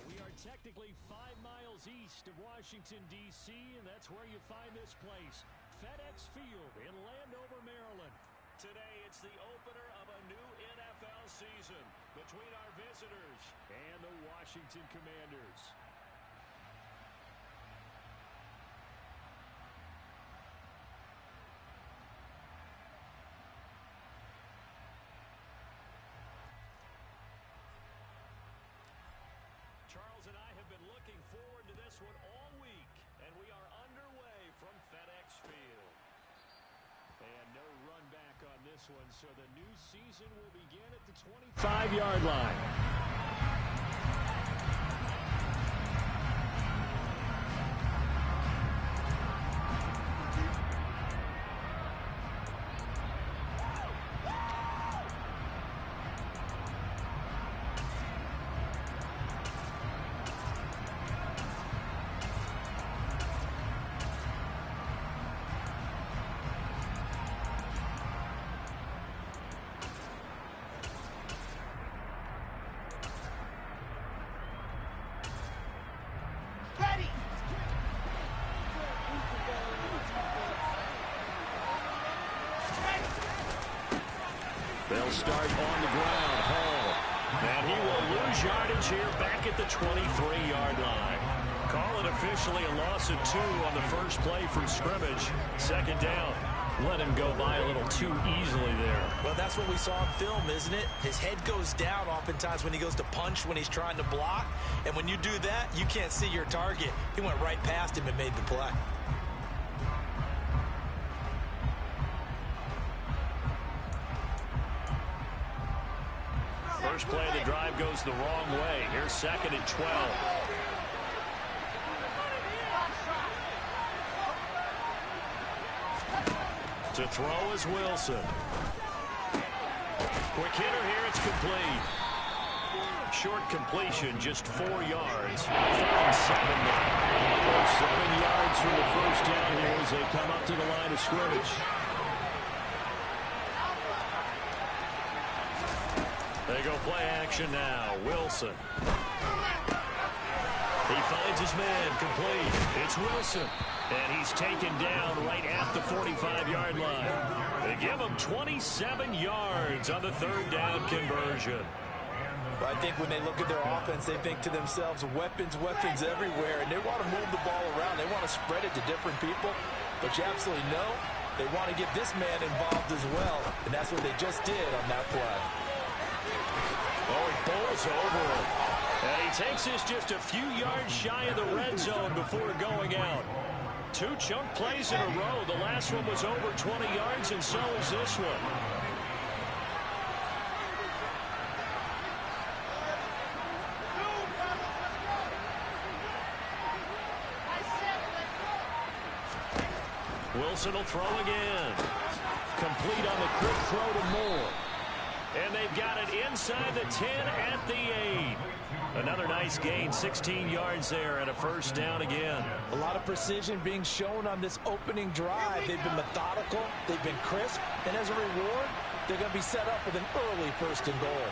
We are technically 5 miles east of Washington, D.C., and that's where you find this place, FedEx Field in Landover, Maryland. Today, it's the opener of a new NFL season between our visitors and the Washington Commanders. Charles and I have been looking forward to this one all week, and we are underway from FedEx Field. And no run back on this one, so the new season will begin at the 25-yard line. They'll start on the ground. Hall. And he will lose yardage here back at the 23-yard line. Call it officially a loss of 2 on the first play from scrimmage. Second down. Let him go by a little too easily there. Well, that's what we saw in film, isn't it? His head goes down oftentimes when he goes to punch, when he's trying to block. And when you do that, you can't see your target. He went right past him and made the play. First play of the drive goes the wrong way. Here's second and 12. To throw is Wilson. Quick hitter here, it's complete. Short completion, just 4 yards. 3rd and 7 now. 7 yards from the first down here as they come up to the line of scrimmage. They go play action now. Wilson. He finds his man, complete. It's Wilson. And he's taken down right at the 45-yard line. They give him 27 yards on the 3rd down conversion. I think when they look at their offense, they think to themselves, weapons everywhere. And they want to move the ball around. They want to spread it to different people. But you absolutely know they want to get this man involved as well. And that's what they just did on that play. Oh, he bowls over him. And he takes this just a few yards shy of the red zone before going out. 2 chunk plays in a row. The last one was over 20 yards, and so is this one. Wilson will throw again. Complete on the quick throw to Moore. And they've got it inside the 10 at the 8. Another nice gain, 16 yards there, and a first down again. A lot of precision being shown on this opening drive. They've been methodical, they've been crisp, and as a reward, they're going to be set up with an early 1st and goal.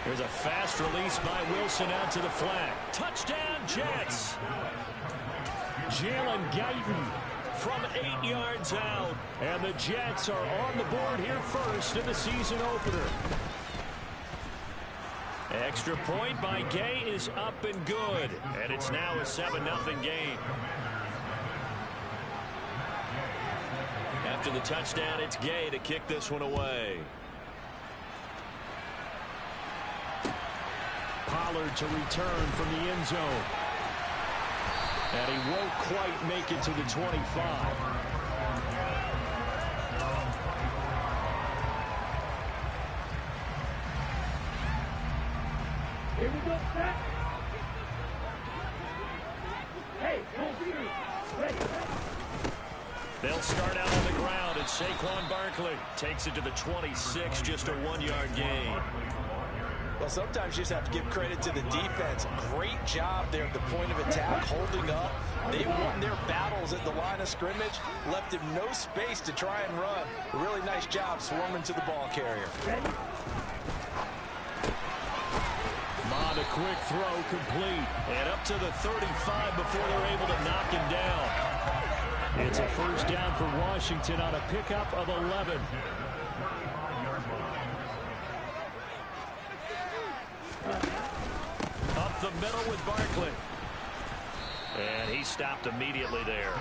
There's a fast release by Wilson out to the flat. Touchdown, Jets! Jalen Guyton from 8 yards out. And the Jets are on the board here first in the season opener. Extra point by Gay is up and good. And it's now a 7-0 game. After the touchdown, it's Gay to kick this one away. Pollard to return from the end zone. And he won't quite make it to the 25. Here we go, set. Hey, ready. They'll start out on the ground, and Saquon Barkley takes it to the 26, just a 1-yard gain. Well, sometimes you just have to give credit to the defense. Great job there at the point of attack, holding up. They won their battles at the line of scrimmage, left him no space to try and run. A really nice job swarming to the ball carrier. Mond, a quick throw, complete. And up to the 35 before they're able to knock him down. It's a first down for Washington on a pickup of 11. Up the middle with Barkley. And he stopped immediately there.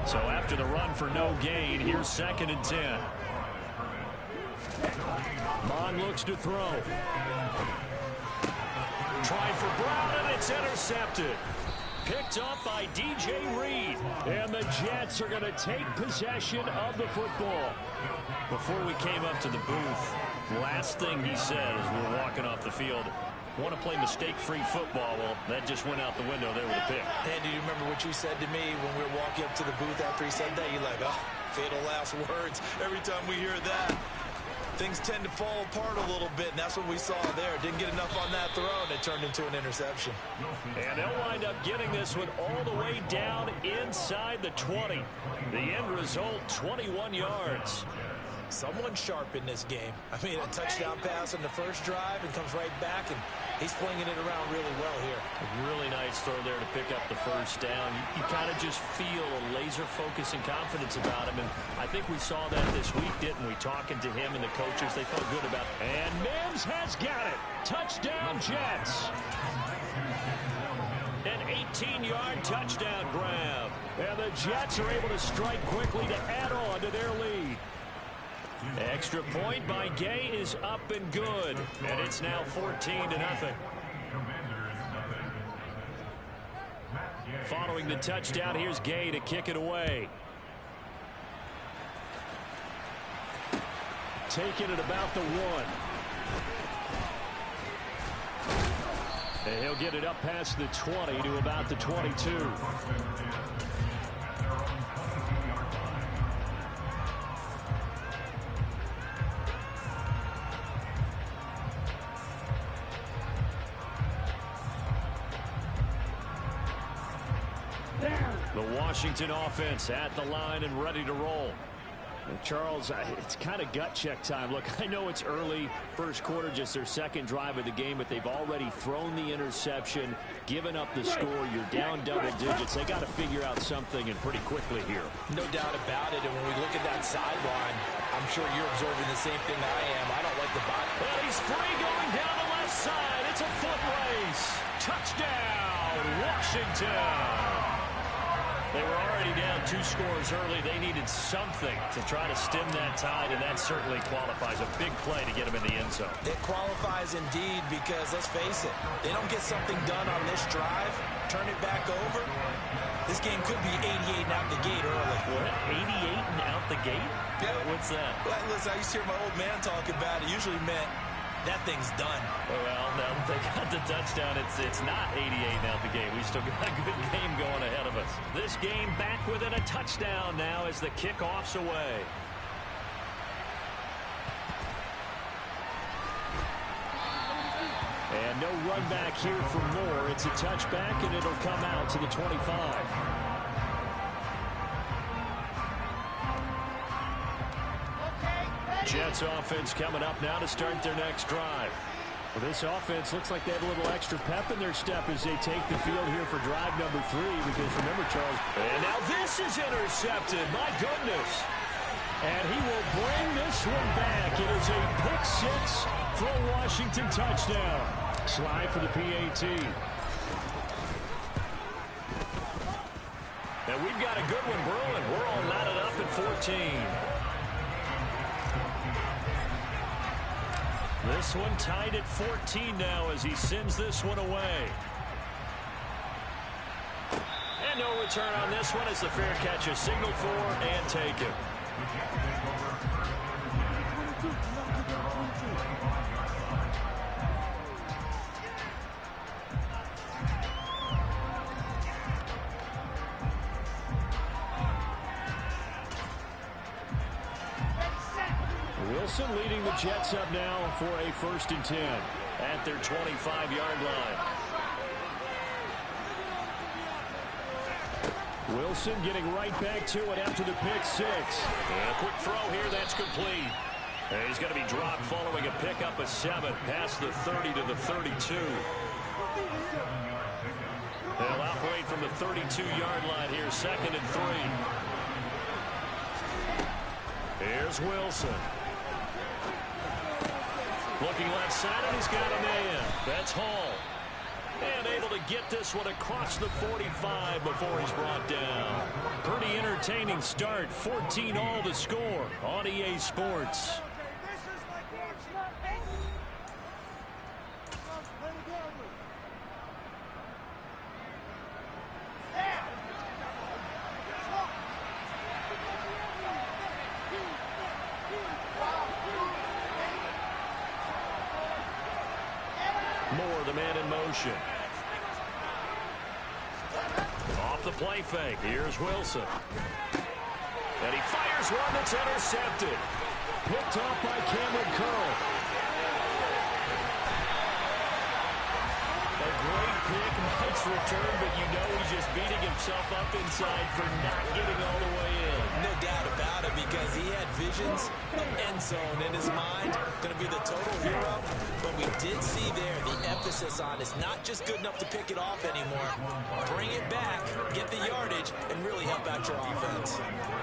So after the run for no gain, here's 2nd and 10. Mond looks to throw. Trying for Brown, and it's intercepted. Picked up by DJ Reed. And the Jets are going to take possession of the football. Before we came up to the booth, last thing he said as we were walking off the field, want to play mistake-free football. Well, that just went out the window there with a pick. And do you remember what you said to me when we were walking up to the booth after he said that? You're like, oh, fatal last words. Every time we hear that, things tend to fall apart a little bit, and that's what we saw there. Didn't get enough on that throw, and it turned into an interception. And they'll wind up getting this one all the way down inside the 20. The end result, 21 yards. Someone sharp in this game. I mean, a touchdown pass on the first drive and comes right back, and he's flinging it around really well here. A really nice throw there to pick up the first down. You kind of just feel a laser focus and confidence about him, and I think we saw that this week, didn't we? Talking to him and the coaches, they felt good about it. And Mims has got it. Touchdown, Jets. An 18-yard touchdown grab. And the Jets are able to strike quickly to add on to their lead. Extra point by Gay is up and good. And it's now 14-0. Following the touchdown, here's Gay to kick it away. Taking it about the 1. And he'll get it up past the 20 to about the 22. The Washington offense at the line and ready to roll. And Charles, it's kind of gut check time. Look, I know it's early, first quarter, just their second drive of the game, but they've already thrown the interception, given up the score. You're down double digits. They got to figure out something, and pretty quickly here. No doubt about it. And when we look at that sideline, I'm sure you're observing the same thing I am. I don't like the body. Well, he's free going down the left side. It's a foot race. Touchdown, Washington. They were already down 2 scores early. They needed something to try to stem that tide, and that certainly qualifies. A big play to get them in the end zone. It qualifies indeed because, let's face it, they don't get something done on this drive, turn it back over, this game could be 88 and out the gate early. What? 88 and out the gate? Yeah. What's that? Well, listen, I used to hear my old man talk about it. Usually meant that thing's done. Well, now that they got the touchdown, it's not 88 now the game. We still got a good game going ahead of us. This game back within a touchdown now as the kickoff's away. And no run back here for more. It's a touchback, and it'll come out to the 25. Jets offense coming up now to start their next drive. Well, this offense looks like they have a little extra pep in their step as they take the field here for drive number 3. Because remember, Charles, and now this is intercepted. My goodness. And he will bring this one back. It is a pick-6 for a Washington touchdown. Slide for the PAT. And we've got a good one brewing. We're all knotted up at 14. This one tied at 14 now as he sends this one away. And no return on this one as the fair catch is signaled for and taken. Wilson leading the Jets up now for a 1st and 10. at their 25-yard line. Wilson getting right back to it after the pick six. And a quick throw here, that's complete. And he's going to be dropped following a pickup of 7 past the 30 to the 32. They'll operate from the 32-yard line here, 2nd and 3. Here's Wilson. Looking left side, and he's got a man. That's Hall. And able to get this one across the 45 before he's brought down. Pretty entertaining start. 14-all the score on EA Sports. Moore, the man in motion. Off the play fake. Here's Wilson. And he fires one that's intercepted. Picked off by Cameron Curl. A great pick. Nice return, but you know he's just beating himself up inside for not getting all the way in. No doubt about it, because he had visions of end zone in his mind. Going to be the total hero. But we did see there the emphasis on it's not just good enough to pick it off anymore. Bring it back, get the yardage, and really help out your offense.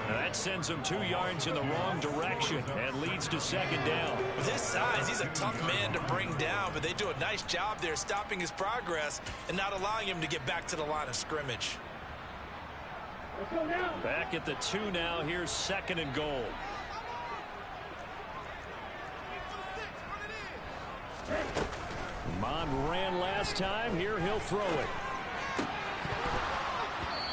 Now that sends him 2 yards in the wrong direction and leads to 2nd down. With his size, he's a tough man to bring down, but they do a nice job there stopping his progress and not allowing him to get back to the line of scrimmage. Back at the 2 now. Here's 2nd and goal. Mond ran last time. Here he'll throw it.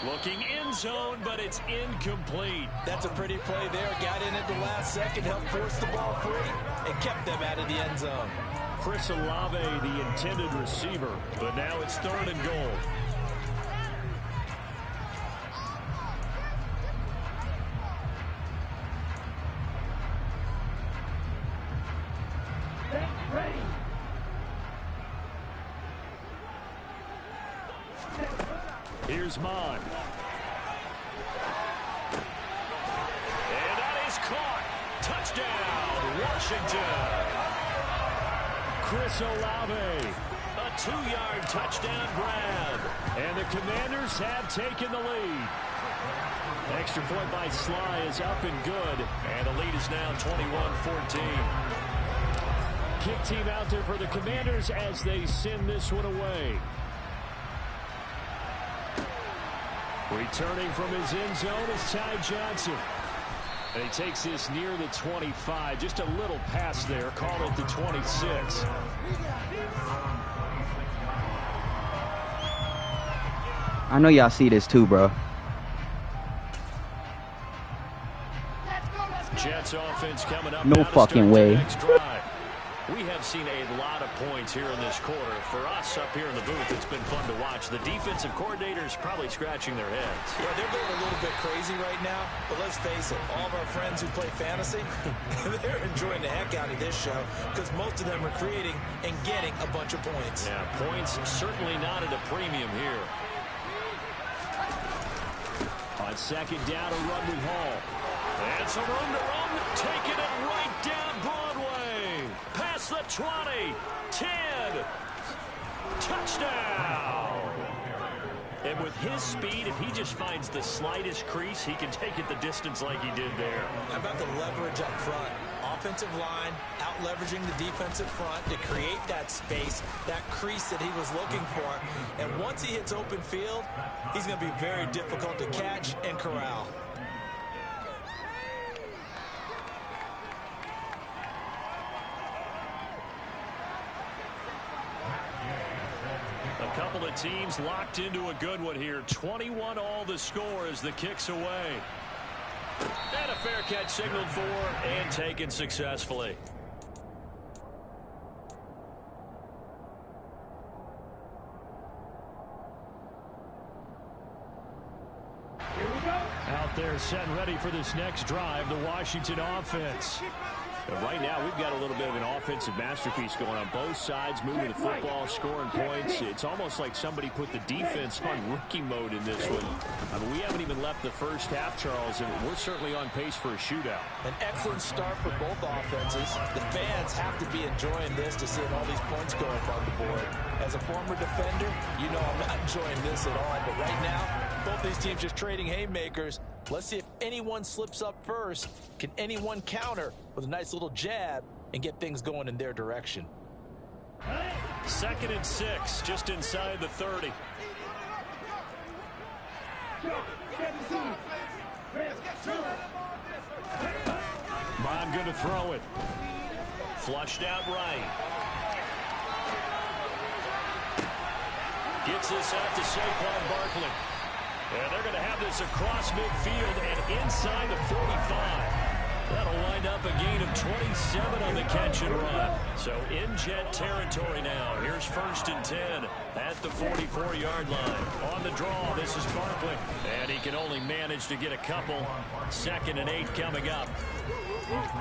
Looking in zone, but it's incomplete. That's a pretty play there. Got in at the last second, helped force the ball free, and kept them out of the end zone. Chris Olave, the intended receiver, but now it's 3rd and goal. Here's Mond. And that is caught. Touchdown, Washington. Chris Olave. A 2-yard touchdown grab. And the Commanders have taken the lead. Extra point by Sly is up and good. And the lead is now 21-14. Kick team out there for the Commanders as they send this one away. Returning from his end zone is Ty Johnson. And he takes this near the 25. Just a little pass there. Call it the 26. I know y'all see this too, bro. Jets offense coming up. No fucking way. We have seen a lot of points here in this quarter. For us up here in the booth, it's been fun to watch. The defensive coordinators probably scratching their heads. Yeah, they're going a little bit crazy right now. But let's face it, all of our friends who play fantasy, they're enjoying the heck out of this show because most of them are creating and getting a bunch of points. Yeah, points certainly not at a premium here. On 2nd down, a run with Hall. And some room to run, taking it right down Broadway. Past the 20, 10, touchdown. And with his speed, if he just finds the slightest crease, he can take it the distance like he did there. How about the leverage up front? Offensive line out leveraging the defensive front to create that space, that crease that he was looking for. And once he hits open field, he's going to be very difficult to catch and corral. A couple of teams locked into a good one here. 21-all the score as the kick's away. And a fair catch signaled for and taken successfully. Out there set ready for this next drive, the Washington offense. Right now, we've got a little bit of an offensive masterpiece going on both sides, moving the football, scoring points. It's almost like somebody put the defense on rookie mode in this one. I mean, we haven't even left the first half, Charles, and we're certainly on pace for a shootout. An excellent start for both offenses. The fans have to be enjoying this to see all these points go up on the board. As a former defender, you know I'm not enjoying this at all. But right now, both these teams just trading haymakers. Let's see if anyone slips up first. Can anyone counter with a nice little jab and get things going in their direction? 2nd and 6, just inside the 30. Bond going to throw it. Flushed out right. Gets this out to Saquon Barkley. And they're going to have this across midfield and inside the 45. That'll wind up a gain of 27 on the catch and run. So in Jet territory now. Here's 1st and 10 at the 44-yard line. On the draw, this is Barkley. And he can only manage to get a couple. 2nd and 8 coming up.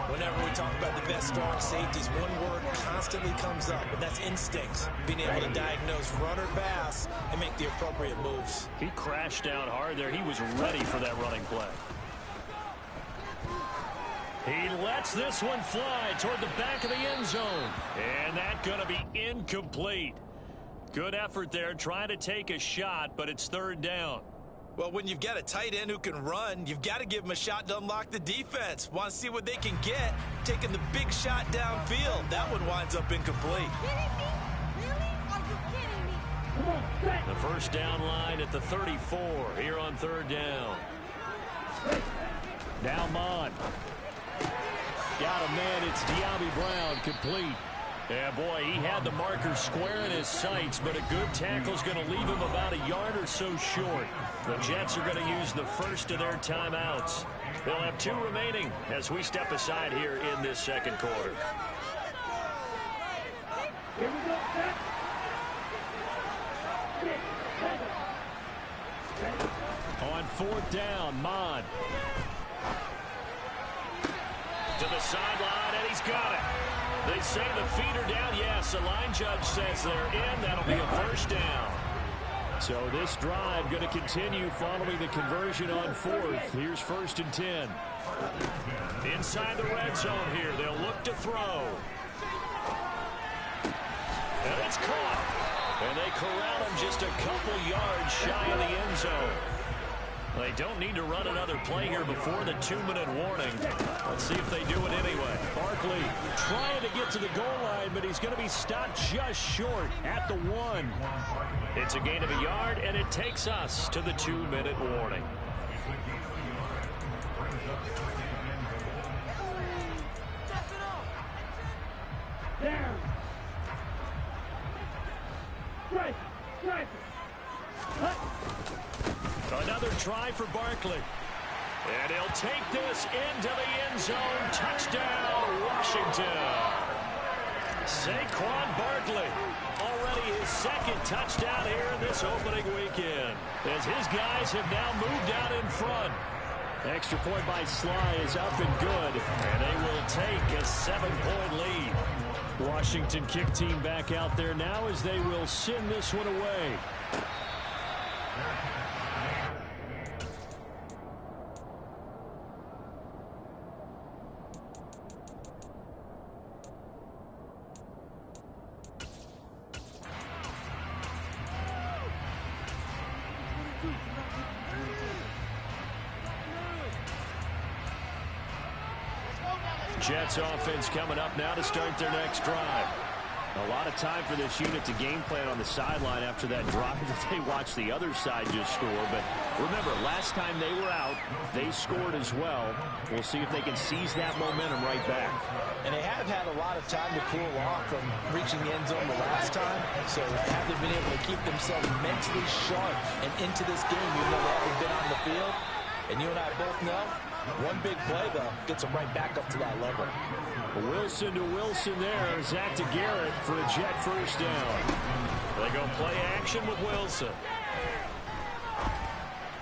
Whenever we talk about the best strong safeties, one word constantly comes up, and that's instincts. Being able to diagnose run or pass and make the appropriate moves. He crashed down hard there. He was ready for that running play. He lets this one fly toward the back of the end zone. And that's going to be incomplete. Good effort there trying to take a shot, but it's 3rd down. Well, when you've got a tight end who can run, you've got to give him a shot to unlock the defense. Want to see what they can get, taking the big shot downfield. That one winds up incomplete. The first down line at the 34 here on 3rd down. Now Mond. Got a man, it's De'Ami Brown, complete. Yeah, boy, he had the marker square in his sights, but a good tackle's going to leave him about a yard or so short. The Jets are going to use the first of their timeouts. They'll have 2 remaining as we step aside here in this 2nd quarter. Here we go, set. On 4th down, Mond. To the sideline, and he's got it. They say the feet are down. Yes, the line judge says they're in. That'll be a 1st down. So this drive going to continue following the conversion on 4th. Here's 1st and 10. Inside the red zone here. They'll look to throw. And it's caught. And they corral him just a couple yards shy of the end zone. They don't need to run another play here before the 2-minute warning. Let's see if they do it anyway. Barkley trying to get to the goal line, but he's going to be stopped just short at the 1. It's a gain of a yard, and it takes us to the 2-minute warning. Down. Strike. Strike. Cut. Another try for Barkley. And he'll take this into the end zone. Touchdown, Washington. Saquon Barkley. Already his 2nd touchdown here in this opening weekend. As his guys have now moved out in front. Extra point by Sly is up and good. And they will take a 7-point lead. Washington kick team back out there now as they will send this one away. Jets offense coming up now to start their next drive. A lot of time for this unit to game plan on the sideline after that drive that they watched the other side just score. But remember, last time they were out, they scored as well. We'll see if they can seize that momentum right back. And they have had a lot of time to cool off from reaching the end zone the last time. So have they been able to keep themselves mentally sharp and into this game even though they haven't been on the field? And you and I both know, one big play, though, gets them right back up to that level. Wilson to Wilson there. Zach to Garrett for a Jet 1st down. They go play action with Wilson.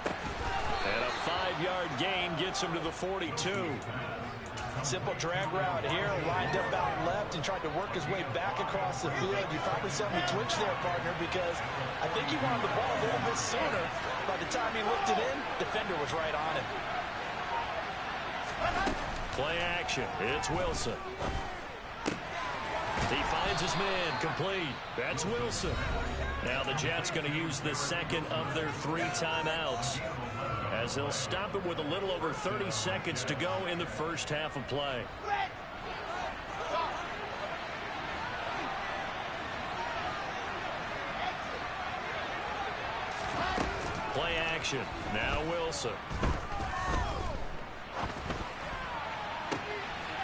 And a 5-yard gain gets him to the 42. Simple drag route here, lined up out left and tried to work his way back across the field. You probably saw me twitch there, partner, because I think he wanted the ball a little bit sooner. By the time he looked it in, defender was right on him. Play action. It's Wilson. He finds his man, complete. That's Wilson. Now the Jets going to use the second of their 3 timeouts, as they'll stop it with a little over 30 seconds to go in the first half of play. Play action. Now Wilson.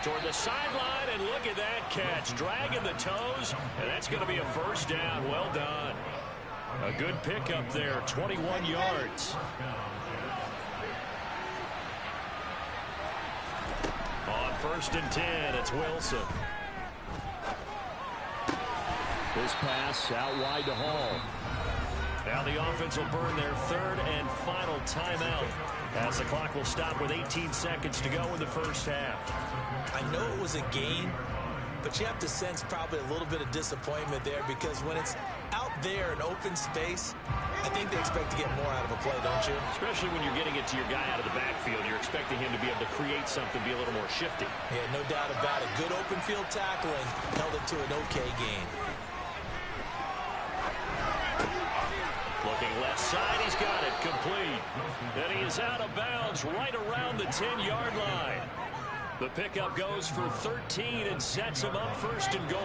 Toward the sideline, and look at that catch. Dragging the toes, and that's going to be a first down. Well done. A good pickup there, 21 yards. On 1st and 10, it's Wilson. This pass out wide to Hall. Now the offense will burn their 3rd and final timeout, as the clock will stop with 18 seconds to go in the first half. I know it was a gain, but you have to sense probably a little bit of disappointment there, because when it's out there in open space, I think they expect to get more out of a play, don't you? Especially when you're getting it to your guy out of the backfield. You're expecting him to be able to create something, be a little more shifty. Yeah, no doubt about it. Good open field tackling held it to an okay gain. Looking left side, he's got it, complete. And he is out of bounds right around the 10-yard line. The pickup goes for 13 and sets him up 1st and goal.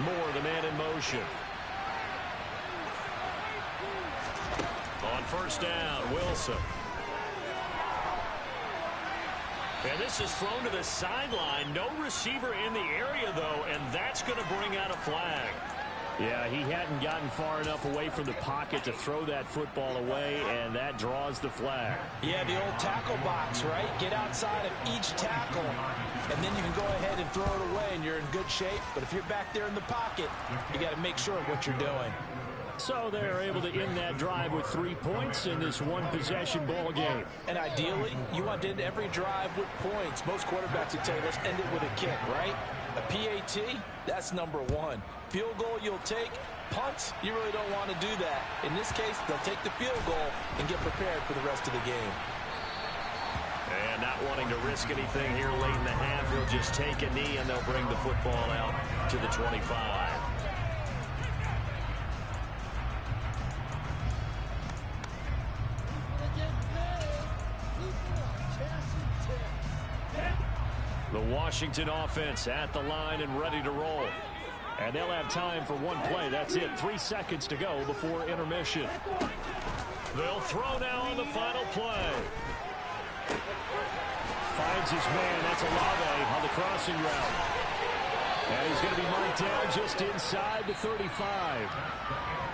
Moore, the man in motion. On 1st down, Wilson. And this is thrown to the sideline. No receiver in the area, though, and that's going to bring out a flag. Yeah, he hadn't gotten far enough away from the pocket to throw that football away, and that draws the flag. Yeah, the old tackle box, right? Get outside of each tackle, and then you can go ahead and throw it away, and you're in good shape. But if you're back there in the pocket, you got to make sure of what you're doing. So they're able to end that drive with 3 points in this one-possession ball game. And ideally, you want to end every drive with points. Most quarterbacks would tell you, let's end it with a kick, right? A PAT, that's number 1. Field goal you'll take. Punts, you really don't want to do that. In this case, they'll take the field goal and get prepared for the rest of the game. And not wanting to risk anything here late in the half, he'll just take a knee, and they'll bring the football out to the 25. The Washington offense at the line and ready to roll. And they'll have time for one play. That's it. 3 seconds to go before intermission. They'll throw now on the final play. Finds his man. That's Olave on the crossing route. And he's going to be marked down just inside the 35.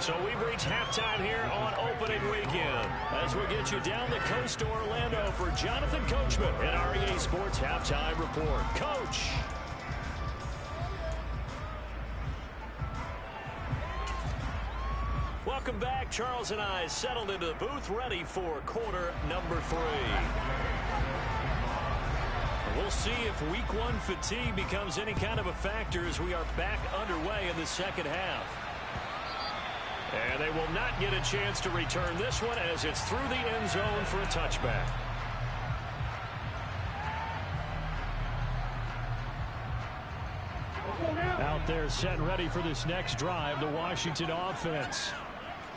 So we've reached halftime here on opening weekend, as we get you down the coast to Orlando for Jonathan Coachman at REA Sports Halftime Report. Coach. Welcome back. Charles and I settled into the booth, ready for quarter number 3. We'll see if week 1 fatigue becomes any kind of a factor as we are back underway in the second half. And they will not get a chance to return this one, as it's through the end zone for a touchback. Out there set and ready for this next drive, the Washington offense.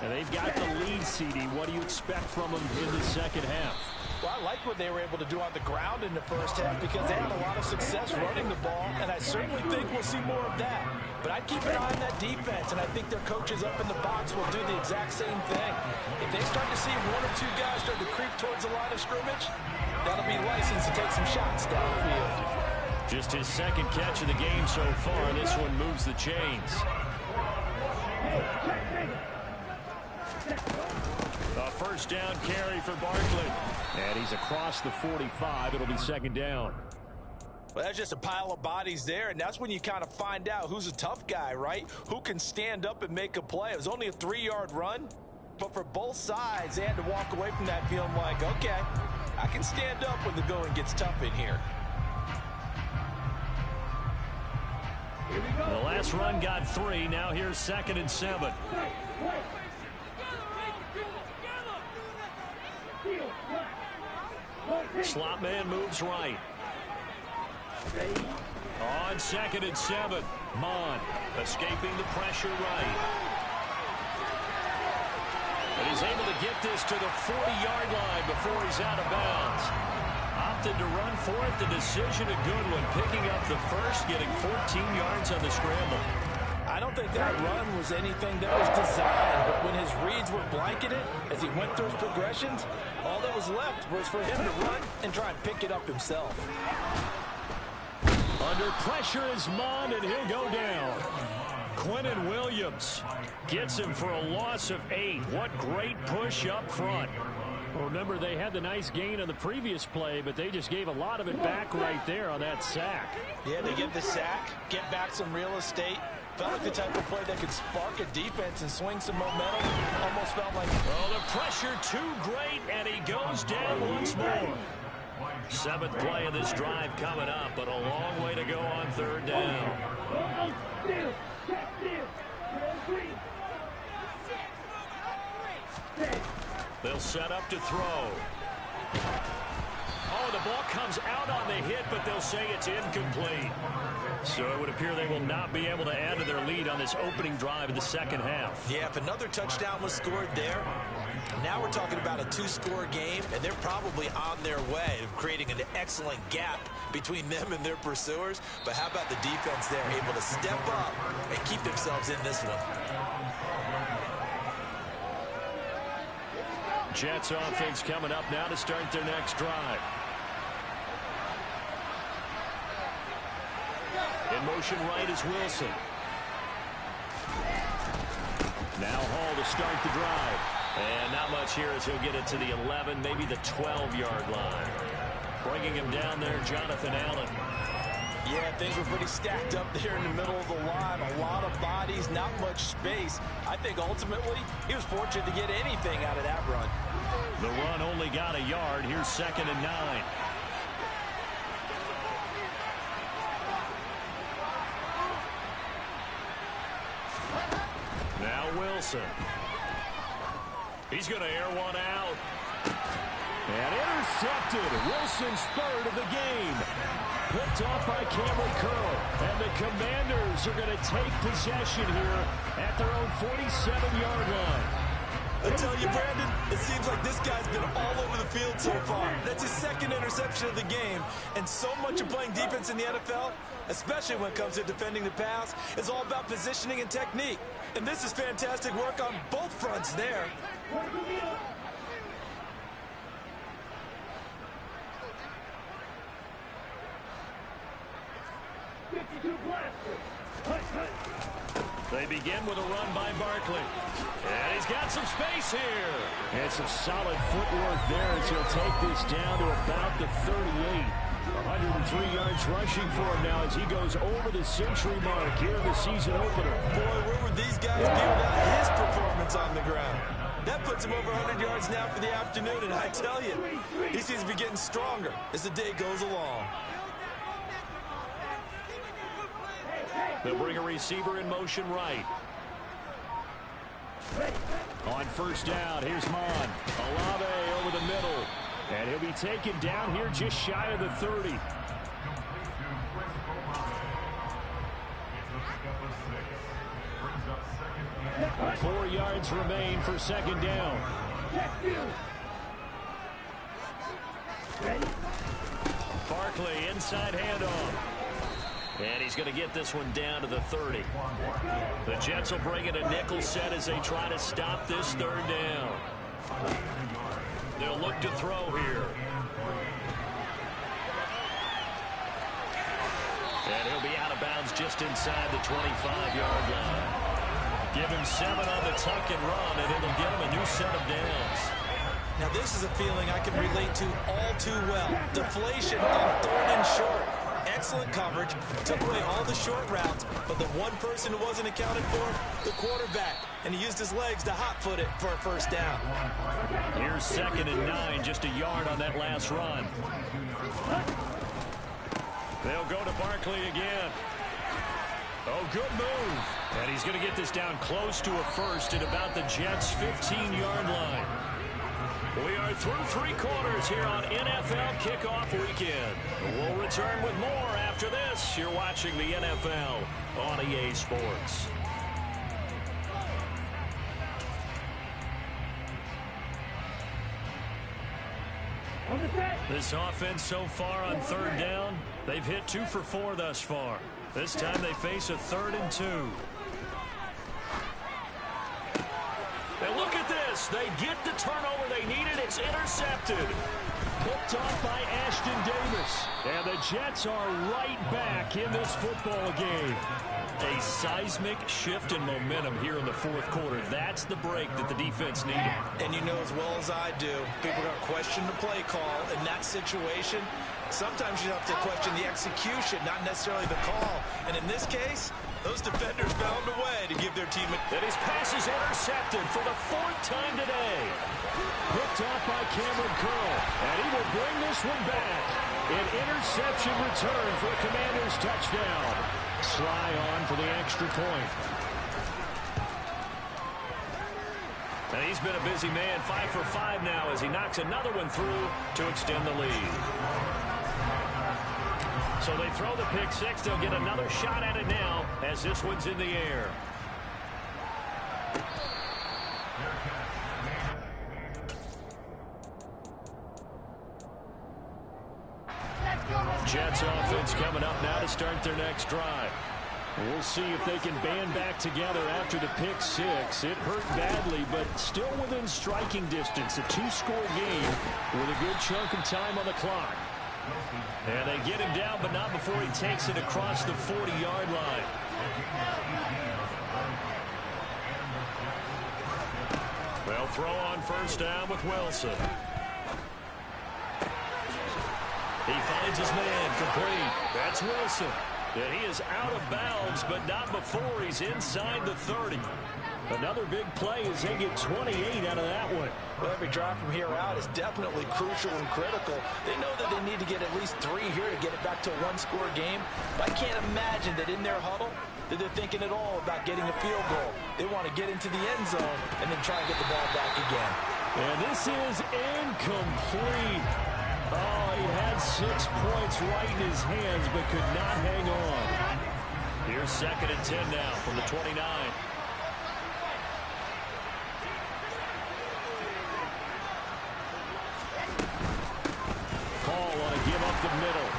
And they've got the lead, CD. What do you expect from them in the second half? Well, I like what they were able to do on the ground in the first half, because they had a lot of success running the ball, and I certainly think we'll see more of that. But I'd keep an eye on that defense, and I think their coaches up in the box will do the exact same thing. If they start to see 1 or 2 guys start to creep towards the line of scrimmage, that'll be license to take some shots downfield. Just his second catch of the game so far. This one moves the chains. A first down carry for Barkley. And he's across the 45. It'll be second down. Well, that's just a pile of bodies there, and that's when you kind of find out who's a tough guy, right? Who can stand up and make a play. It was only a 3-yard run, but for both sides, they had to walk away from that feeling like, okay, I can stand up when the going gets tough in here. The last run got 3. Now here's 2nd and 7. Slot man moves right. On 2nd and 7. Mon escaping the pressure right. And he's able to get this to the 40-yard line before he's out of bounds. Opted to run for it. The decision a good one. Picking up the first, getting 14 yards on the scramble. I don't think that run was anything that was designed, but when his reads were blanketed as he went through his progressions, all that was left was for him to run and try and pick it up himself. Under pressure is Mon, and he'll go down. Quinnen Williams gets him for a loss of 8. What great push up front. Well, remember, they had the nice gain on the previous play, but they just gave a lot of it back right there on that sack. Yeah, they get the sack, get back some real estate. Felt like the type of play that could spark a defense and swing some momentum. Almost felt like... Oh, the pressure too great, and he goes down once more. 7th play of this drive coming up, but a long way to go on 3rd down. They'll set up to throw. Oh, the ball comes out on the hit, but they'll say it's incomplete. So it would appear they will not be able to add to their lead on this opening drive of the 2nd half. Yeah, if another touchdown was scored there, now we're talking about a 2-score game, and they're probably on their way of creating an excellent gap between them and their pursuers. But how about the defense there, able to step up and keep themselves in this one? Jets offense coming up now to start their next drive. In motion right is Wilson. Now Hall to start the drive. And not much here as he'll get it to the 11, maybe the 12-yard line. Bringing him down there, Jonathan Allen. Yeah, things were pretty stacked up there in the middle of the line. A lot of bodies, not much space. I think ultimately he was fortunate to get anything out of that run. The run only got a yard. Here's 2nd and 9. Now Wilson. He's going to air one out. And intercepted. Wilson's 3rd of the game. Picked off by Cameron Curl. And the Commanders are going to take possession here at their own 47-yard line. I tell you, Brandon, it seems like this guy's been all over the field so far. That's his 2nd interception of the game. And so much of playing defense in the NFL, especially when it comes to defending the pass, is all about positioning and technique. And this is fantastic work on both fronts there. They begin with a run by Barkley. And he's got some space here. And some solid footwork there as he'll take this down to about the 38. 103 yards rushing for him now as he goes over the century mark here in the season opener. Boy, where would these guys be without his performance on the ground? That puts him over 100 yards now for the afternoon, and I tell you, he seems to be getting stronger as the day goes along. They'll bring a receiver in motion right. On 1st down, here's Mon. Olave over the middle. And he'll be taken down here just shy of the 30. Four yards remain for 2nd down. Barkley inside handoff. And he's going to get this one down to the 30. The Jets will bring in a nickel set as they try to stop this 3rd down. They'll look to throw here. And he'll be out of bounds just inside the 25-yard line. Give him 7 on the tuck and run, and it'll get him a new set of downs. Now, this is a feeling I can relate to all too well. Deflation on 3rd and short. excellent coverage, took away all the short routes, but the one person who wasn't accounted for, the quarterback, and he used his legs to hot-foot it for a first down. Here's 2nd and 9, just a yard on that last run. They'll go to Barkley again. Oh, good move. And he's going to get this down close to a first at about the Jets' 15-yard line. We are through 3 quarters here on NFL Kickoff Weekend. We'll return with more after this. You're watching the NFL on EA Sports. This offense so far on 3rd down, they've hit 2 for 4 thus far. This time they face a 3rd and 2. And look at this. They get the turnover they needed. It's intercepted. Picked off by Ashton Davis. And the Jets are right back in this football game. A seismic shift in momentum here in the 4th quarter. That's the break that the defense needed. And you know as well as I do, people are going to question the play call in that situation. Sometimes you have to question the execution, not necessarily the call. And in this case, those defenders found a way to give their team a... And his pass is intercepted for the 4th time today. Picked off by Cameron Curl. And he will bring this one back. An interception return for a Commanders touchdown. Sly on for the extra point. And he's been a busy man, 5 for 5 now as he knocks another one through to extend the lead. So they throw the pick 6. They'll get another shot at it now as this one's in the air. Jets offense coming up now to start their next drive. We'll see if they can band back together after the pick 6. It hurt badly, but still within striking distance. A 2-score game with a good chunk of time on the clock. And they get him down, but not before he takes it across the 40-yard line. They'll throw on 1st down with Wilson. He finds his man complete. That's Wilson. And he is out of bounds, but not before he's inside the 30. Another big play as they get 28 out of that one. Well, every drive from here out is definitely crucial and critical. They know that they need to get at least 3 here to get it back to a 1-score game. But I can't imagine that in their huddle that they're thinking at all about getting a field goal. They want to get into the end zone and then try and get the ball back again. And this is incomplete. Oh, he had 6 points right in his hands but could not hang on. Here's 2nd and 10 now from the 29. Paul on a give up the middle.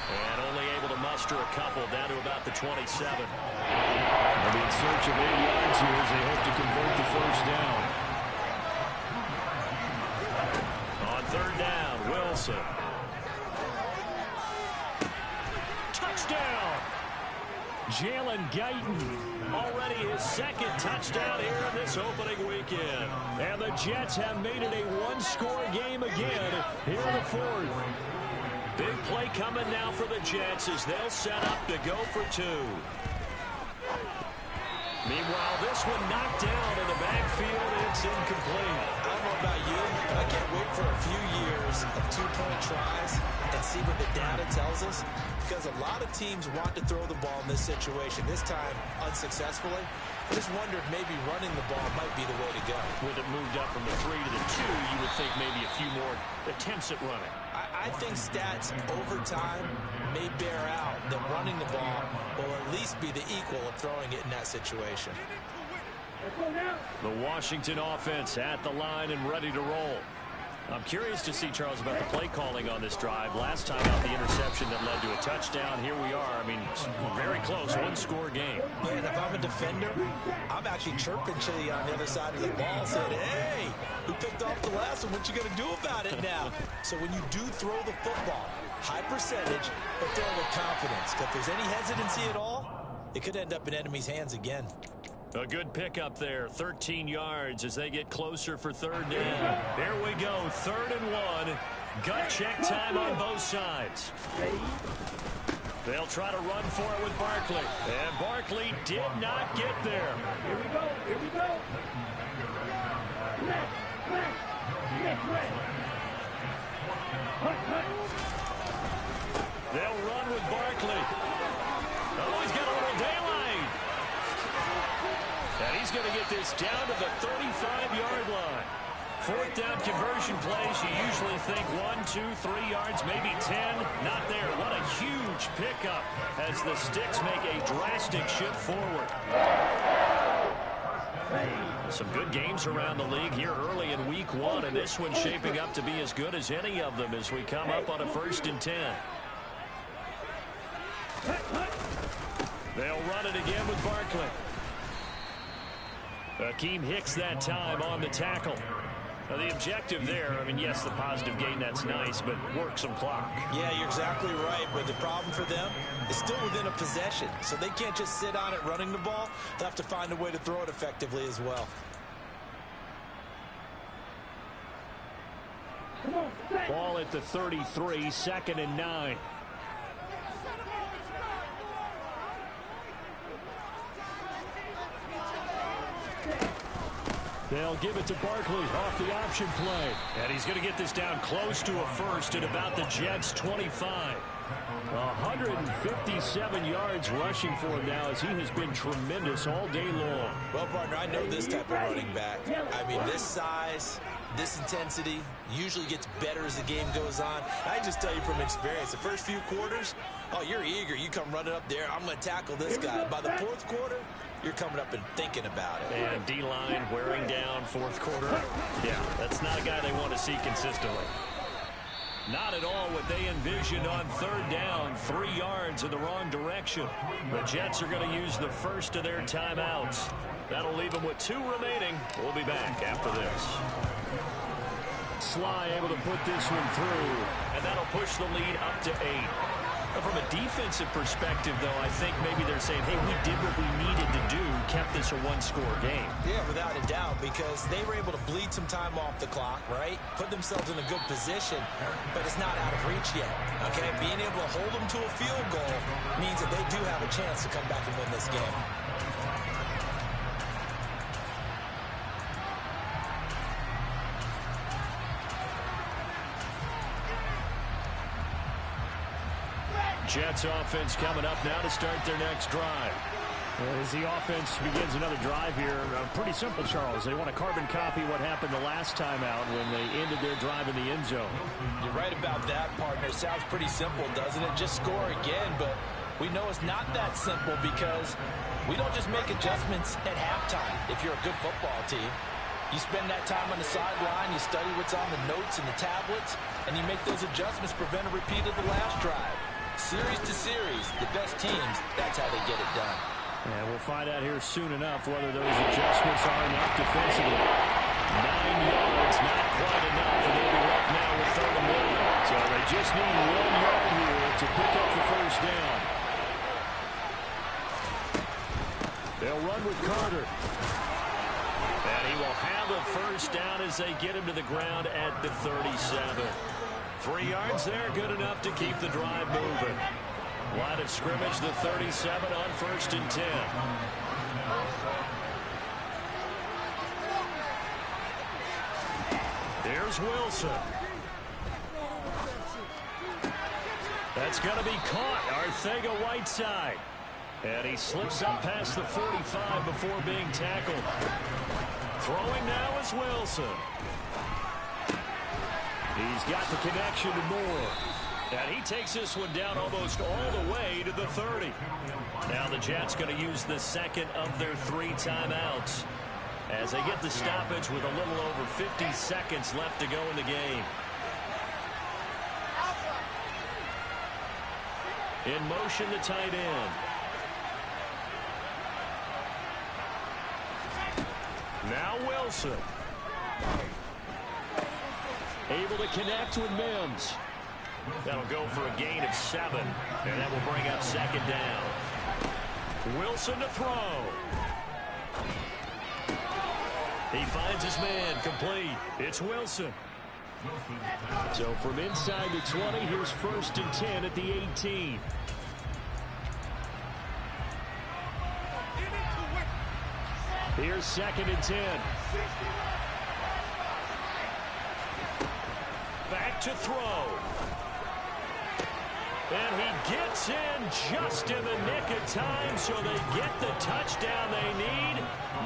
And only able to muster a couple down to about the 27. They'll be in search of 8 yards here as they hope to convert the 1st down. On 3rd down, Wilson. Touchdown! Jalen Guyton, already his 2nd touchdown here in this opening weekend. And the Jets have made it a 1-score game again here in the 4th. Big play coming now for the Jets as they'll set up to go for 2. Meanwhile, this one knocked down in the backfield. It's incomplete. I don't know about you, but I can't wait for a few years of 2-point tries and see what the data tells us. Because a lot of teams want to throw the ball in this situation. This time, unsuccessfully. I just wonder if maybe running the ball might be the way to go. With it moved up from the 3 to the 2, you would think maybe a few more attempts at running. I think stats over time may bear out that running the ball will at least be the equal of throwing it in that situation. The Washington offense at the line and ready to roll. I'm curious to see, Charles, about the play calling on this drive. Last time out, the interception that led to a touchdown. Here we are. I mean, very close, 1-score game. Man, if I'm a defender, I'm actually chirping Chili on the other side of the ball, saying, hey, who picked off the last one? What you going to do about it now? So when you do throw the football, high percentage, but throw with confidence. Because if there's any hesitancy at all, it could end up in enemy's hands again. A good pickup there, 13 yards as they get closer for 3rd down. There we go, 3rd and 1. Gut check time on both sides. They'll try to run for it with Barkley. And Barkley did not get there. Here we go. Here we go. Red. Hut. They'll run with Barkley. Oh, he's got a little daylight. And he's going to get this down to the 35-yard line. Fourth down conversion plays, you usually think 1, 2, 3 yards, maybe 10. Not there. What a huge pickup as the Sticks make a drastic shift forward. Some good games around the league here early in week 1, and this one's shaping up to be as good as any of them as we come up on a 1st and 10. They'll run it again with Barkley. Akeem Hicks that time on the tackle. Now the objective there, I mean, yes, the positive gain, that's nice, but work some clock. Yeah, you're exactly right, but the problem for them is still within a possession, so they can't just sit on it running the ball. They'll have to find a way to throw it effectively as well. Ball at the 33, 2nd and 9. They'll give it to Barkley off the option play. And he's going to get this down close to a first at about the Jets' 25. 157 yards rushing for him now as he has been tremendous all day long. Well, partner, I know this type of running back. I mean, this size, this intensity usually gets better as the game goes on. I just tell you from experience, the first few quarters, oh, you're eager. You come running up there, I'm going to tackle this guy. By the 4th quarter, you're coming up and thinking about it. And D-line wearing down 4th quarter. Yeah, that's not a guy they want to see consistently. Not at all what they envisioned on 3rd down, 3 yards in the wrong direction. The Jets are going to use the first of their timeouts. That'll leave them with 2 remaining. We'll be back after this. Sly able to put this one through, and that'll push the lead up to 8. From a defensive perspective, though, I think maybe they're saying, hey, we did what we needed to do, kept this a 1-score game. Yeah, without a doubt, because they were able to bleed some time off the clock, right? Put themselves in a good position, but it's not out of reach yet, okay? Being able to hold them to a field goal means that they do have a chance to come back and win this game. Jets offense coming up now to start their next drive. As the offense begins another drive here, pretty simple, Charles. They want to carbon copy what happened the last time out when they ended their drive in the end zone. You're right about that, partner. Sounds pretty simple, doesn't it? Just score again, but we know it's not that simple because we don't just make adjustments at halftime if you're a good football team. You spend that time on the sideline, you study what's on the notes and the tablets, and you make those adjustments, prevent a repeat of the last drive. Series to series, the best teams, that's how they get it done. And we'll find out here soon enough whether those adjustments are enough defensively. 9 yards, not quite enough, and they'll be left now with 3rd and 1. So they just need 1 yard here to pick up the first down. They'll run with Carter. And he will have a first down as they get him to the ground at the 37. 3 yards there, good enough to keep the drive moving. Line of scrimmage, the 37 on 1st and 10. Here's Wilson. That's going to be caught. Arcega-Whiteside. And he slips up past the 45 before being tackled. Throwing now is Wilson. He's got the connection to Moore. And he takes this one down almost all the way to the 30. Now the Jets going to use the 2nd of their 3 timeouts as they get the stoppage with a little over 50 seconds left to go in the game. In motion, the tight end. Now Wilson. Able to connect with Mims. That'll go for a gain of 7, and that will bring up 2nd down. Wilson to throw. He finds his man, complete. It's Wilson. So from inside the 20, here's 1st and 10 at the 18. Here's 2nd and 10. Back to throw. And he gets in just in the nick of time, so they get the touchdown they need.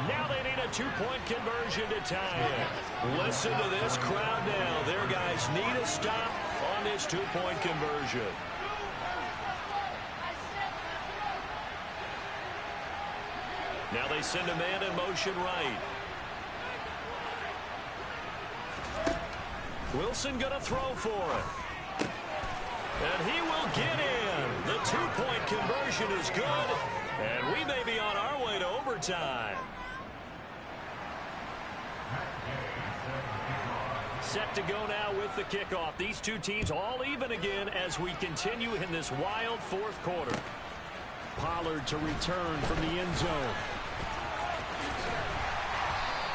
Now they need a 2-point conversion to tie it. Listen to this crowd now. Their guys need a stop on this 2-point conversion. Now they send a man in motion right. Wilson going to throw for it. And he will get in. The 2-point conversion is good. And we may be on our way to overtime. Set to go now with the kickoff. These two teams all even again as we continue in this wild 4th quarter. Pollard to return from the end zone.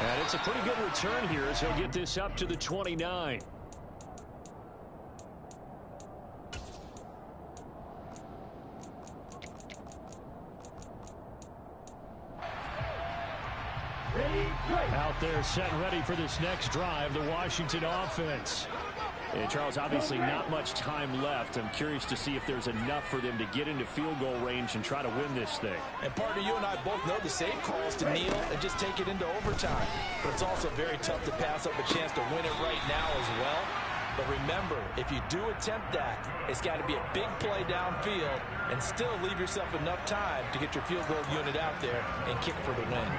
And it's a pretty good return here as he'll get this up to the 29. Out there set and ready for this next drive, the Washington offense. And Charles, obviously not much time left. I'm curious to see if there's enough for them to get into field goal range and try to win this thing. And partner, you and I both know the save calls to kneel and just take it into overtime. But it's also very tough to pass up a chance to win it right now as well. But remember, if you do attempt that, it's got to be a big play downfield and still leave yourself enough time to get your field goal unit out there and kick for the win.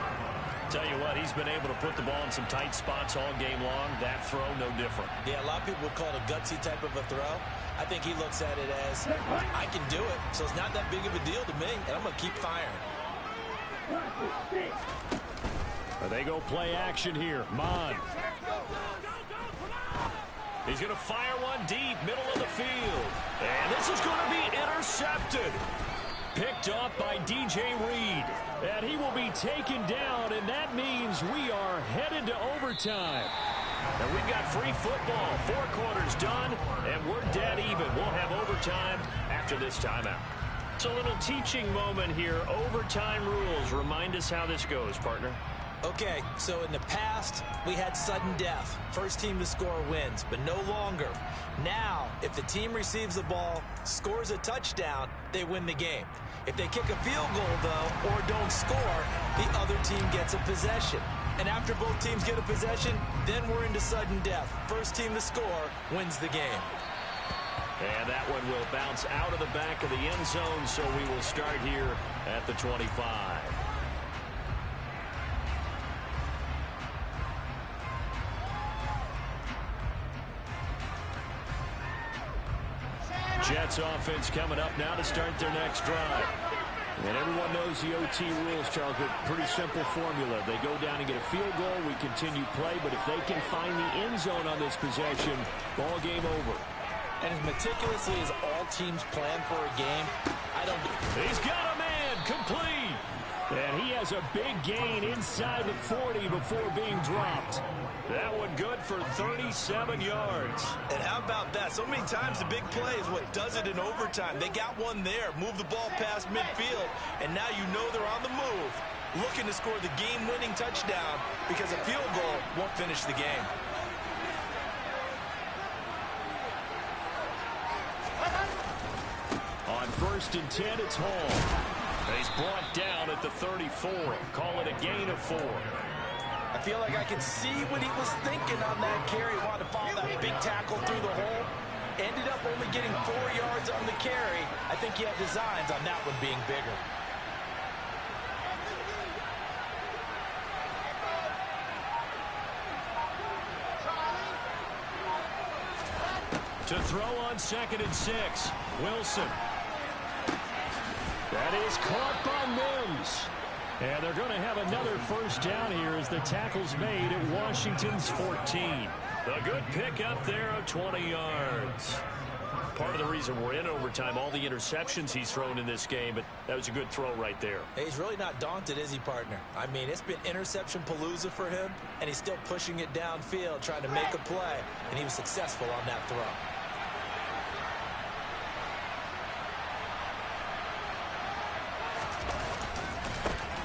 Tell you what, he's been able to put the ball in some tight spots all game long. That throw, no different. Yeah, a lot of people would call it a gutsy type of a throw. I think he looks at it as, I can do it, so it's not that big of a deal to me, and I'm going to keep firing. They go play action here. Mon. He's going to fire one deep, middle of the field. And this is going to be intercepted. Picked off by DJ Reed. And he will be taken down, and that means we are headed to overtime. And we've got free football. 4 quarters done, and we're dead even. We'll have overtime after this timeout. It's a little teaching moment here. Overtime rules. Remind us how this goes, partner. Okay, so in the past, we had sudden death. First team to score wins, but no longer. Now, if the team receives the ball, scores a touchdown, they win the game. If they kick a field goal, though, or don't score, the other team gets a possession. And after both teams get a possession, then we're into sudden death. First team to score wins the game. And that one will bounce out of the back of the end zone, so we will start here at the 25. Jets offense coming up now to start their next drive. And everyone knows the OT rules, Charles, but pretty simple formula. They go down and get a field goal, we continue play, but if they can find the end zone on this possession, ball game over. And as meticulously as all teams plan for a game, I don't... He's got a man, complete. And he has a big gain inside the 40 before being dropped. That one good for 37 yards. And how about that? So many times the big play is what does it in overtime. They got one there, move the ball past midfield, and now you know they're on the move, looking to score the game-winning touchdown because a field goal won't finish the game. On 1st and 10, it's Hall. He's brought down at the 34. Call it a gain of 4. I feel like I can see what he was thinking on that carry. He wanted to follow that big tackle through the hole. Ended up only getting 4 yards on the carry. I think he had designs on that one being bigger. To throw on 2nd and 6. Wilson. That is caught by Mims. And they're going to have another first down here as the tackle's made at Washington's 14. A good pick up there of 20 yards. Part of the reason we're in overtime, all the interceptions he's thrown in this game, but that was a good throw right there. Hey, he's really not daunted, is he, partner? I mean, it's been interception palooza for him, and he's still pushing it downfield, trying to make a play, and he was successful on that throw.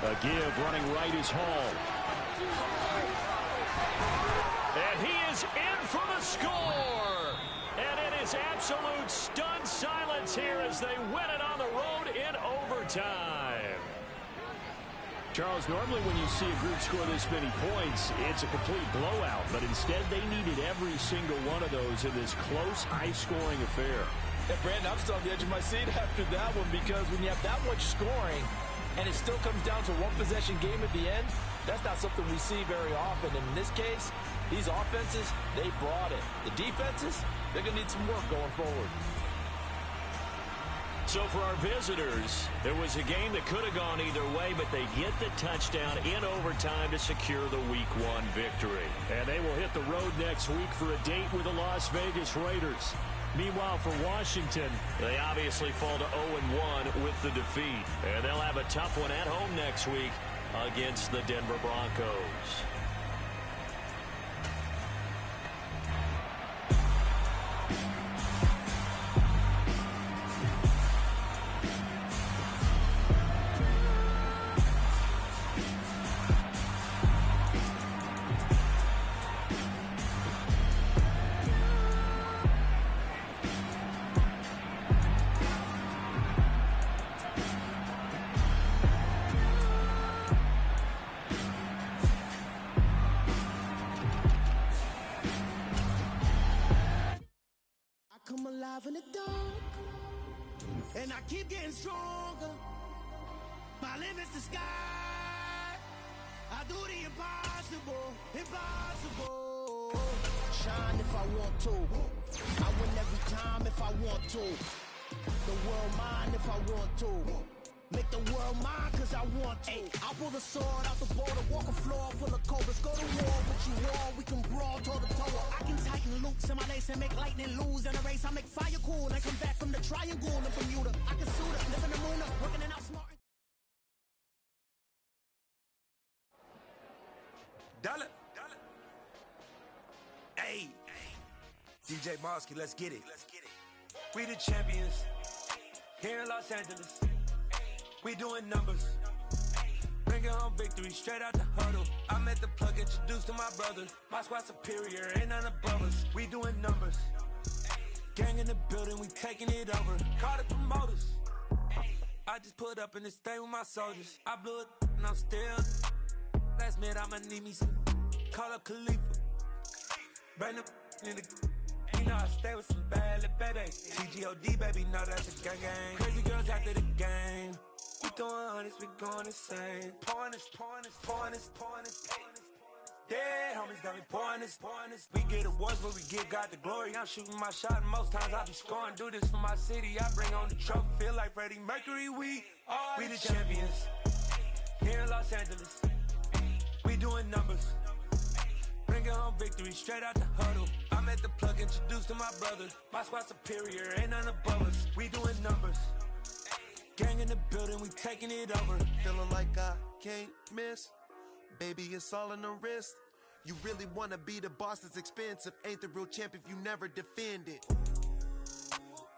A give running right is Hall. And he is in for the score. And it is absolute stunned silence here as they win it on the road in overtime. Charles, normally when you see a group score this many points, it's a complete blowout. But instead, they needed every single one of those in this close, high-scoring affair. Yeah, Brandon, I'm still on the edge of my seat after that one because when you have that much scoring and it still comes down to one-possession game at the end, that's not something we see very often. And in this case, these offenses, they brought it. The defenses, they're going to need some work going forward. So for our visitors, there was a game that could have gone either way, but they get the touchdown in overtime to secure the Week 1 victory. And they will hit the road next week for a date with the Las Vegas Raiders. Meanwhile, for Washington, they obviously fall to 0-1 with the defeat. And they'll have a tough one at home next week against the Denver Broncos. Come alive in the dark, and I keep getting stronger. My limit's the sky. I do the impossible, impossible. Shine if I want to. I win every time if I want to. The world mine if I want to. Make the world mine cause I want to. I'll pull the sword out the border, walk a floor full of cobras. Go to war with you all, we can brawl toe to toe. I can tighten loops in my lace and make lightning lose in a race. I make fire cool and come back from the triangle in Bermuda. I can suit it, live in the moon, working and outsmart. Dollar. Hey, DJ Mosky, let's get it. We the champions here in Los Angeles. We doing numbers, bringing home victory straight out the huddle. I'm at the plug, introduced to my brother. My squad superior, ain't none above us. We doing numbers, gang in the building, we taking it over. Call the promoters, I just put up in this thing with my soldiers. I blew it and I'm still, last minute I'ma need me some. Call up Khalifa, bring them in the, you know I stay with some bad little baby. TGOD baby, know that's a gang gang. Crazy girls after the game. We doing honest, we going insane. Pouring this. Dead homies got me pouring this. We get awards, but we give God the glory. I'm shooting my shot, and most times I be scoring. Do this for my city, I bring on the trophy. Feel like Freddie Mercury, we the champions here in Los Angeles. We doing numbers, bringing home victory straight out the huddle. I'm at the plug, introduced to my brother. My squad superior, ain't none above us. We doing numbers, gang in the building, we taking it over. Feeling like I can't miss. Baby, it's all in the wrist. You really wanna be the boss, it's expensive. Ain't the real champ if you never defend it.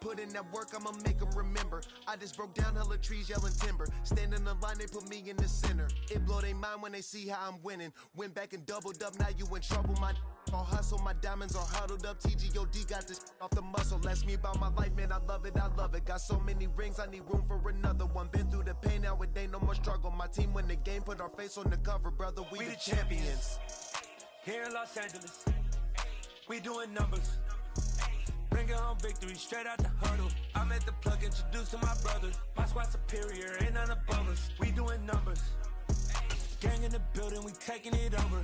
Put in that work, I'ma make them remember. I just broke down hella trees, yelling timber. Stand in the line, they put me in the center. It blow their mind when they see how I'm winning. Went back and doubled up, now you in trouble. My all hustle, my diamonds are huddled up. TGOD got this off the muscle. Ask me about my life, man, I love it. Got so many rings, I need room for another one. Been through the pain, now it ain't no more struggle. My team win the game, put our face on the cover, brother. We the champions here in Los Angeles. We doing numbers, bringing home victory straight out the huddle. I'm at the plug, introduced to my brother. My squad superior, ain't none above us. We doing numbers, gang in the building, we taking it over.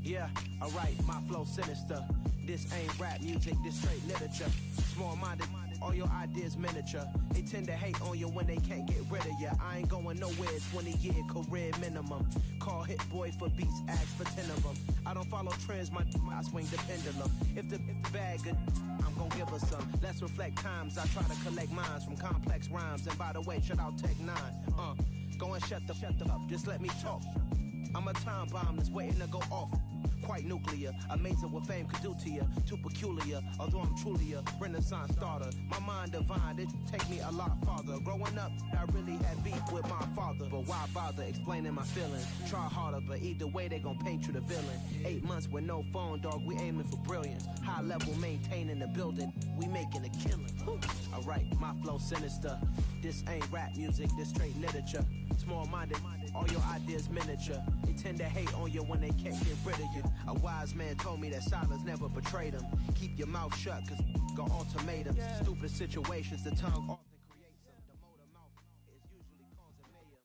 Yeah, alright, my flow sinister. This ain't rap music, this straight literature. Small-minded, all your ideas miniature. They tend to hate on you when they can't get rid of you. I ain't going nowhere, 20-year career minimum. Call Hit Boy for beats, ask for 10 of them. I don't follow trends, I swing the pendulum. If the bag good, I'm gon' give her some. Let's reflect times, I try to collect minds from complex rhymes. And by the way, shout out Tech 9. Go and shut the up, just let me talk. I'm a time bomb that's waiting to go off. Quite nuclear, amazing what fame could do to you. Too peculiar, although I'm truly a renaissance starter. My mind divine, it take me a lot farther. Growing up, I really had beef with my father. But why bother explaining my feelings? Try harder, but either way they gon' paint you the villain. 8 months with no phone, dog, we aiming for brilliance. High level maintaining the building, we making a killing. Alright, my flow sinister. This ain't rap music, this straight literature. Small-minded, all your ideas miniature. They tend to hate on you when they can't get rid of you. A wise man told me that silence never betrayed him. Keep your mouth shut, cause got ultimatums. Stupid situations, the tongue often creates them. The motor mouth is usually causing mayhem.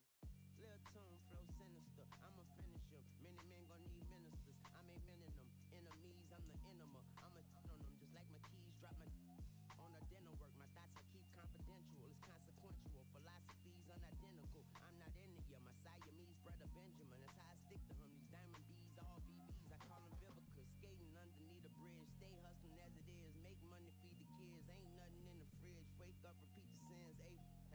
Little tongue flow sinister, I'ma finish him. Many men gon' need ministers, I ain't meaning them. Enemies, I'm the enema. I'ma on them just like my keys drop my on the dinner work. My thoughts I keep confidential, it's consequential. Philosophies unidentical. I'm not into you, my Siamese brother Benjamin. That's how I stick to him. These diamond bees, all VVs, I call them Vivica. Skating underneath a bridge, stay hustling as it is. Make money, feed the kids, ain't nothing in the fridge. Wake up, repeat the sins.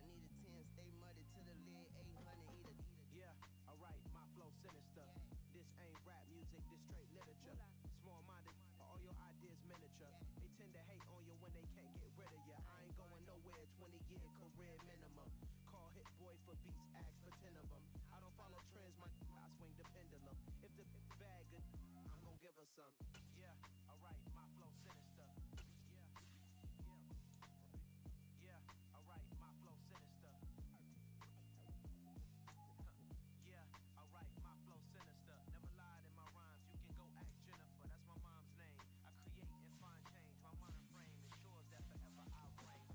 I need a 10, stay muddy to the lid. 800, eat a. Yeah, alright, my flow sinister. This ain't rap music, this straight literature. Small-minded, all your ideas miniature. They tend to hate on you when they can't get rid of you. I ain't going nowhere, 20-year career minimum. Call Hit Boy for beats, ask for 10 of them. I don't follow trends, I swing the pendulum. If the bag good, I'm gon' give her some. Yeah, alright, my flow sinister. Yeah, alright, my flow sinister. Yeah, alright, my flow sinister. Never lied in my rhymes, you can go ask Jennifer, that's my mom's name. I create and find change, my mind frame ensures that forever I reign.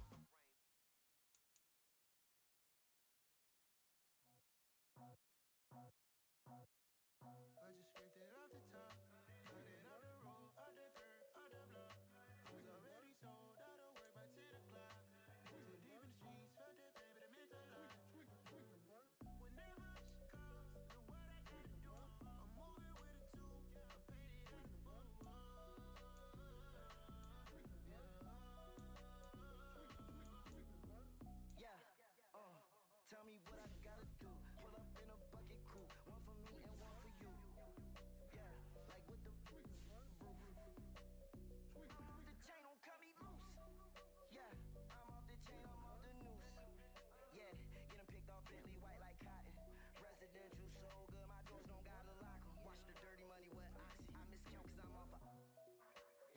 I just scraped it off the top, cut it off the road, out the curve, out the block. I was already sold out of work by 10 o'clock. Too deep in the streets, felt that pain, but it meant a lot. Whenever she calls, know what I gotta do. I'm moving with a two, I paid it out the full. Yeah, tell me what I gotta do. Pull up in a bucket coupe, one for me and one for you. Yeah, like with the roof. I'm off the chain, don't cut me loose. Yeah, I'm off the chain, I'm off the noose. Yeah, getting picked off Bentley, white like cotton. Residential so good, my doors don't gotta lock 'em. Watch the dirty money with Oxy. I miscount cause I'm off a.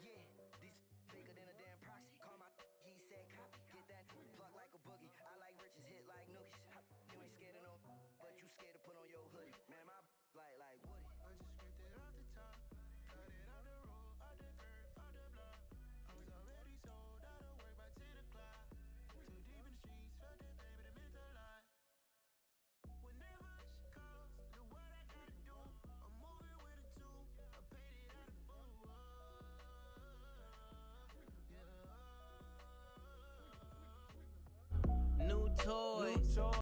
Yeah, these bigger than a damn proxy. Call my he said copy. Get that plug like a boogie. I like riches, hit like nookies. You ain't scared of no, but you scared to put on your hoodie. Man, my like Woody. I just scraped it off the top, cut it off the road, out the curve, out the block. I was already sold out of work by 10 o'clock. Too deep in the streets, felt that pain, but it meant a lot. Whenever she calls, know what I gotta do. I'm moving with a two, I paid it out of full. New toy.